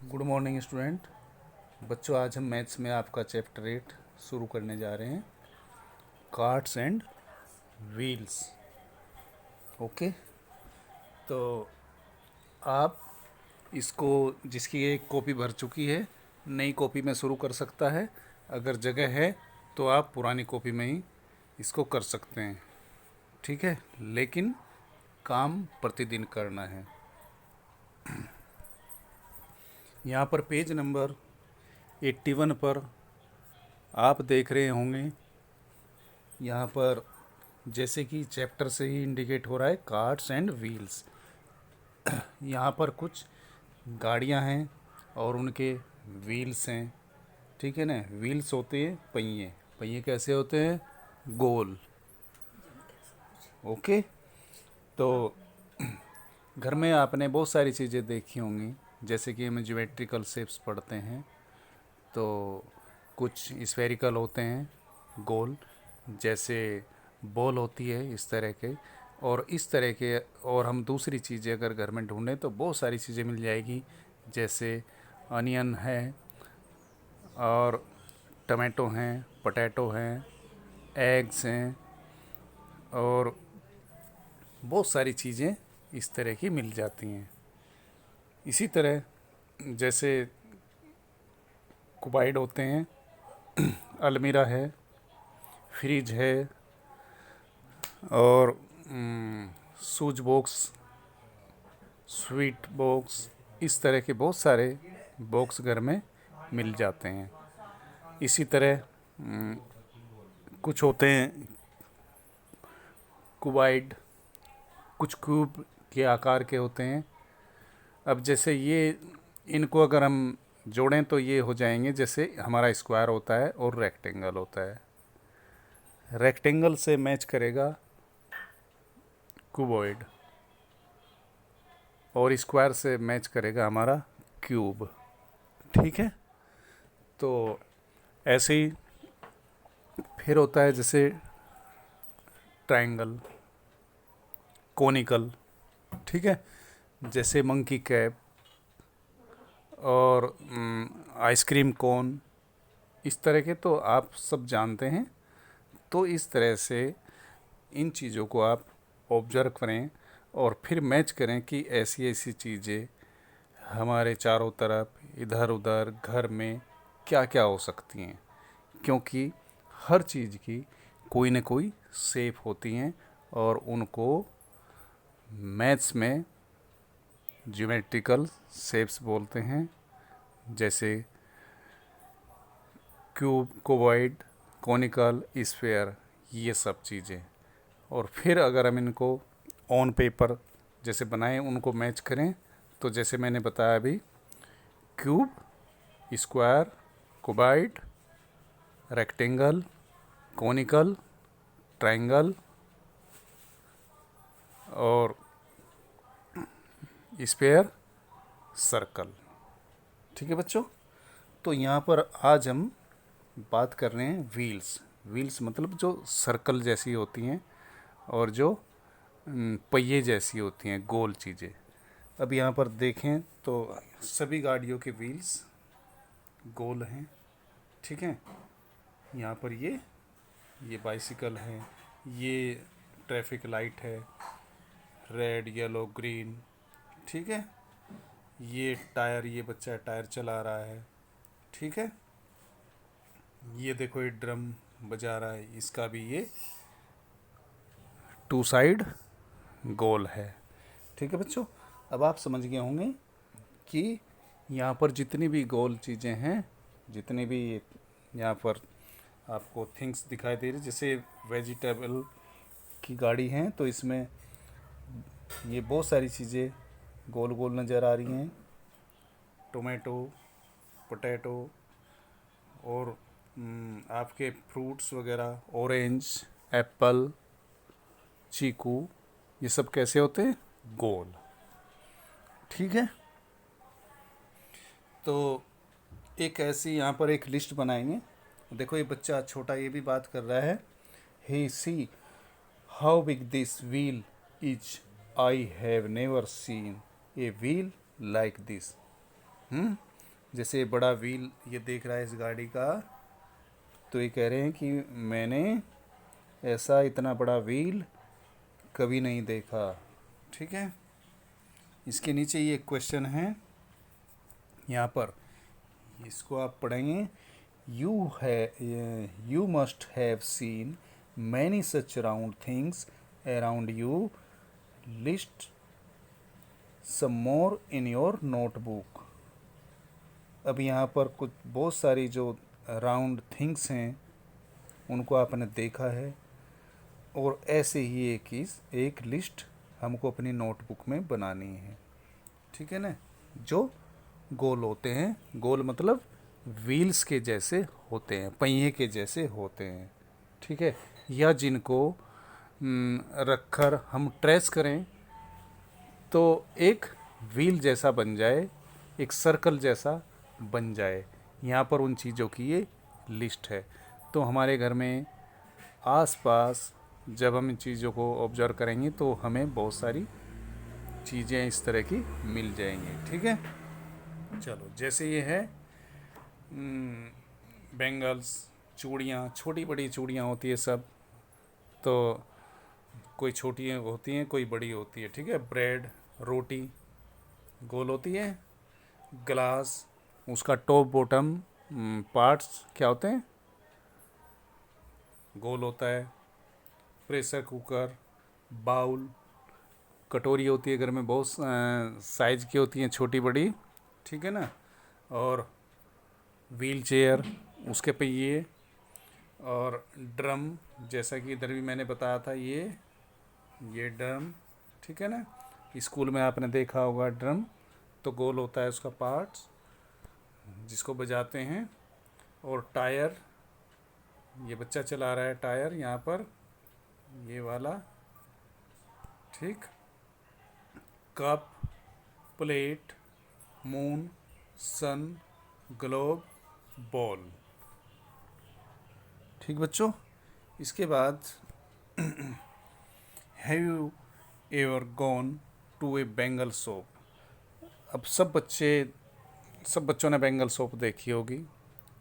Good morning student. बच्चों, आज हम मैथ्स में आपका चैप्टर 8 शुरू करने जा रहे हैं, कार्ट्स एंड व्हील्स। ओके, तो आप इसको, जिसकी एक कॉपी भर चुकी है, नई कॉपी में शुरू कर सकता है। अगर जगह है तो आप पुरानी कॉपी में ही इसको कर सकते हैं, ठीक है। लेकिन काम प्रतिदिन करना है। यहाँ पर पेज नंबर 81 पर आप देख रहे होंगे, यहाँ पर जैसे कि चैप्टर से ही इंडिकेट हो रहा है, कार्ट्स एंड व्हील्स। यहाँ पर कुछ गाड़ियाँ हैं और उनके व्हील्स हैं, ठीक है ना। व्हील्स होते हैं पहिए। पहिए कैसे होते हैं? गोल। ओके, तो घर में आपने बहुत सारी चीज़ें देखी होंगी, जैसे कि हम ज्योमेट्रिकल शेप्स पढ़ते हैं तो कुछ स्फेरिकल होते हैं गोल, जैसे बॉल होती है इस तरह के, और इस तरह के। और हम दूसरी चीज़ें अगर घर में ढूंढें तो बहुत सारी चीज़ें मिल जाएगी, जैसे अनियन है और टमाटो हैं, पोटैटो हैं, एग्स हैं, और बहुत सारी चीज़ें इस तरह की मिल जाती हैं। इसी तरह जैसे कुबाइड होते हैं, अलमीरा है, फ्रिज है, और सूज बॉक्स, स्वीट बॉक्स, इस तरह के बहुत सारे बॉक्स घर में मिल जाते हैं। इसी तरह कुछ होते हैं कुबाइड, कुछ क्यूब के आकार के होते हैं। अब जैसे ये, इनको अगर हम जोड़ें तो ये हो जाएंगे, जैसे हमारा स्क्वायर होता है और रेक्टेंगल होता है। रेक्टेंगल से मैच करेगा क्यूबॉइड और स्क्वायर से मैच करेगा हमारा क्यूब, ठीक है। तो ऐसे ही फिर होता है जैसे ट्रायंगल, कोनिकल, ठीक है, जैसे मंकी कैप और आइसक्रीम कोन, इस तरह के तो आप सब जानते हैं। तो इस तरह से इन चीज़ों को आप ऑब्जर्व करें और फिर मैच करें कि ऐसी ऐसी चीज़ें हमारे चारों तरफ इधर उधर घर में क्या क्या हो सकती हैं, क्योंकि हर चीज़ की कोई न कोई शेप होती हैं और उनको मैथ्स में ज्योमेट्रिकल शेप्स बोलते हैं, जैसे क्यूब, कोवॉइड, कोनिकल, स्फेयर, ये सब चीज़ें। और फिर अगर हम इनको ऑन पेपर जैसे बनाएं, उनको मैच करें, तो जैसे मैंने बताया अभी, cube, square, cuboid, rectangle, conical, triangle और स्फेयर, सर्कल, ठीक है बच्चों। तो यहाँ पर आज हम बात कर रहे हैं व्हील्स। व्हील्स मतलब जो सर्कल जैसी होती हैं और जो पहिए जैसी होती हैं, गोल चीज़ें। अब यहाँ पर देखें तो सभी गाड़ियों के व्हील्स गोल हैं, ठीक है। यहाँ पर ये बाइसिकल है, ये ट्रैफिक लाइट है, रेड येलो ग्रीन, ठीक है। ये टायर, ये बच्चा टायर चला रहा है, ठीक है। ये देखो, ये ड्रम बजा रहा है, इसका भी ये टू साइड गोल है, ठीक है बच्चों। अब आप समझ गए होंगे कि यहाँ पर जितनी भी गोल चीज़ें हैं, जितनी भी यहाँ पर आपको थिंग्स दिखाई दे रही, जैसे वेजिटेबल की गाड़ी हैं, तो इसमें ये बहुत सारी चीज़ें गोल गोल नज़र आ रही हैं। टोमेटो, पोटैटो, और आपके फ्रूट्स वगैरह, ऑरेंज, एप्पल, चीकू, ये सब कैसे होते हैं? गोल, ठीक है। तो एक ऐसी यहाँ पर एक लिस्ट बनाएंगे। देखो, ये बच्चा छोटा ये भी बात कर रहा है, hey see how big this wheel is, I have never seen a wheel like this. जैसे बड़ा व्हील ये देख रहा है इस गाड़ी का, तो ये कह रहे हैं कि मैंने ऐसा इतना बड़ा व्हील कभी नहीं देखा। ठीक है, इसके नीचे ये क्वेश्चन है यहाँ पर, इसको आप पढ़ेंगे। You must have seen many such round things around you, list some more in your notebook. अब यहाँ पर कुछ बहुत सारी जो राउंड थिंग्स हैं उनको आपने देखा है, और ऐसे ही एक लिस्ट हमको अपनी नोटबुक में बनानी है। ठीक है ना, जो गोल होते हैं, गोल मतलब व्हील्स के जैसे होते हैं, पहिए के जैसे होते हैं। ठीक है, या जिनको रखकर हम ट्रेस करें तो एक व्हील जैसा बन जाए, एक सर्कल जैसा बन जाए। यहाँ पर उन चीज़ों की ये लिस्ट है। तो हमारे घर में आसपास जब हम इन चीज़ों को ऑब्जर्व करेंगे तो हमें बहुत सारी चीज़ें इस तरह की मिल जाएंगी। ठीक है, चलो जैसे ये है बैंगल्स, चूड़ियाँ, छोटी बड़ी चूड़ियाँ होती है सब, तो कोई छोटी होती हैं कोई बड़ी होती है। ठीक है, ब्रेड, रोटी गोल होती है, ग्लास, उसका टॉप बॉटम पार्ट्स क्या होते हैं, गोल होता है। प्रेशर कुकर, बाउल, कटोरी होती है घर में, बहुत साइज की होती हैं, छोटी बड़ी। ठीक है ना, और व्हील चेयर, उसके पहिए, और ड्रम, जैसा कि इधर भी मैंने बताया था, ये ड्रम। ठीक है ना, स्कूल में आपने देखा होगा ड्रम, तो गोल होता है उसका पार्ट्स जिसको बजाते हैं। और टायर, ये बच्चा चला रहा है टायर यहाँ पर, ये वाला। ठीक, cup, plate, moon, sun, globe, ball. ठीक बच्चों, इसके बाद have you ever gone to a bangle shop. अब सब बच्चों ने बेंगल शॉप देखी होगी,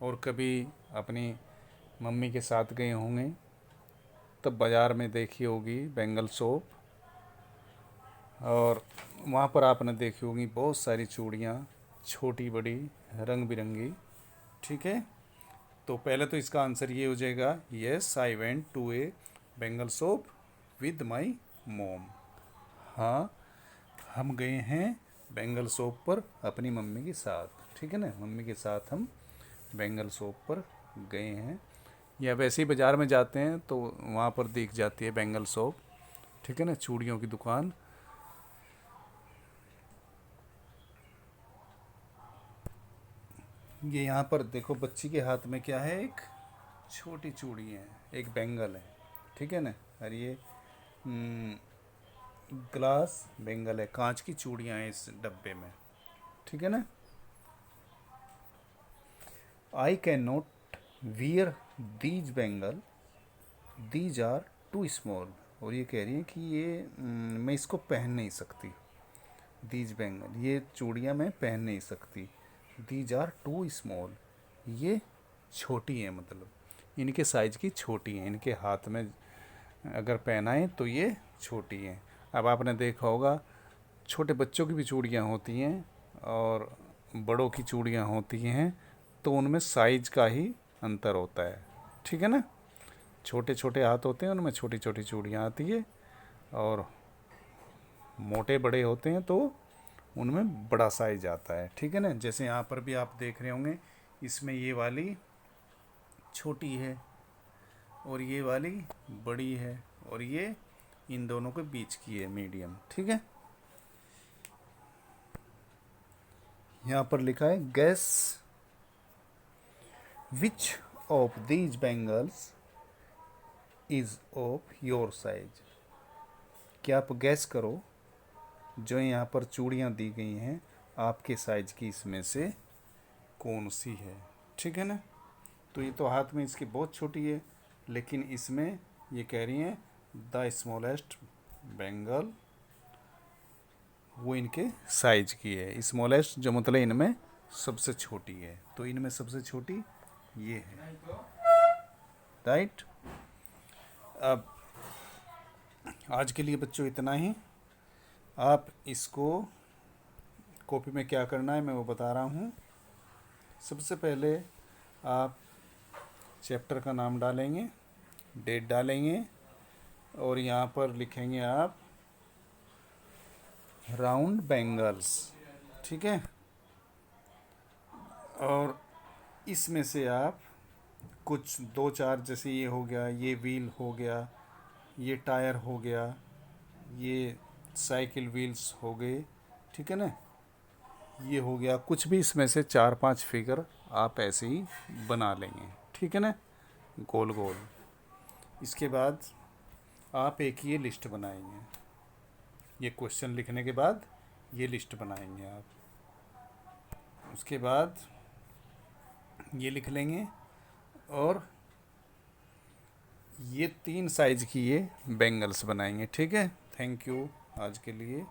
और कभी अपनी मम्मी के साथ गए होंगे तब बाज़ार में देखी होगी बेंगल शॉप, और वहाँ पर आपने देखी होगी बहुत सारी चूड़ियाँ, छोटी बड़ी, रंग बिरंगी। ठीक है, तो पहले तो इसका आंसर ये हो जाएगा, yes I went to a bangle shop with my mom. हाँ, हम गए हैं बेंगल शॉप पर अपनी मम्मी के साथ। ठीक है ना, मम्मी के साथ हम बेंगल शॉप पर गए हैं, या वैसे ही बाज़ार में जाते हैं तो वहाँ पर दिख जाती है बेंगल शॉप। ठीक है ना, चूड़ियों की दुकान। ये यहाँ पर देखो बच्ची के हाथ में क्या है, एक छोटी चूड़ी है, एक बेंगल है। ठीक है ना, और ये ग्लास बेंगल है, कांच की चूड़ियाँ हैं इस डब्बे में। ठीक है ना, I can not wear these bangle, these are too small. और ये कह रही है कि ये मैं इसको पहन नहीं सकती, दीज बेंगल, ये चूड़ियाँ मैं पहन नहीं सकती। दीज आर टू स्मॉल, ये छोटी हैं, मतलब इनके साइज की छोटी हैं, इनके हाथ में अगर पहनाएं तो ये छोटी हैं। अब आपने देखा होगा छोटे बच्चों की भी चूड़ियाँ होती हैं और बड़ों की चूड़ियाँ होती हैं, तो उनमें साइज का ही अंतर होता है। ठीक है ना, छोटे छोटे हाथ होते हैं उनमें छोटी छोटी चूड़ियाँ आती है, और मोटे बड़े होते हैं तो उनमें बड़ा साइज आता है। ठीक है ना, जैसे यहाँ पर भी आप देख रहे होंगे, इसमें ये वाली छोटी है और ये वाली बड़ी है, और ये इन दोनों के बीच की है, मीडियम। ठीक है, यहाँ पर लिखा है gas which of these bangles is of your size. क्या आप गैस करो, जो यहाँ पर चूड़ियाँ दी गई हैं आपके साइज की इसमें से कौन सी है। ठीक है ना, तो ये तो हाथ में इसकी बहुत छोटी है, लेकिन इसमें ये कह रही हैं द स्मॉलेस्ट बैंगल, वो इनके साइज की है। स्मॉलेस्ट जो मतलब इनमें सबसे छोटी है, तो इनमें सबसे छोटी ये है, राइट। अब आज के लिए बच्चों इतना ही। आप इसको कॉपी में क्या करना है मैं वो बता रहा हूँ। सबसे पहले आप चैप्टर का नाम डालेंगे, डेट डालेंगे, और यहाँ पर लिखेंगे आप राउंड बैंगल्स, ठीक है। और इसमें से आप कुछ दो चार, जैसे ये हो गया, ये व्हील हो गया, ये टायर हो गया, ये साइकिल व्हील्स हो गए, ठीक है ना, ये हो गया, कुछ भी इसमें से चार पांच फिगर आप ऐसे ही बना लेंगे, ठीक है ना, गोल गोल। इसके बाद आप एक ये लिस्ट बनाएंगे, ये क्वेश्चन लिखने के बाद ये लिस्ट बनाएंगे आप। उसके बाद ये लिख लेंगे, और ये 3 साइज की ये बैंगल्स बनाएंगे, ठीक है। थैंक यू आज के लिए।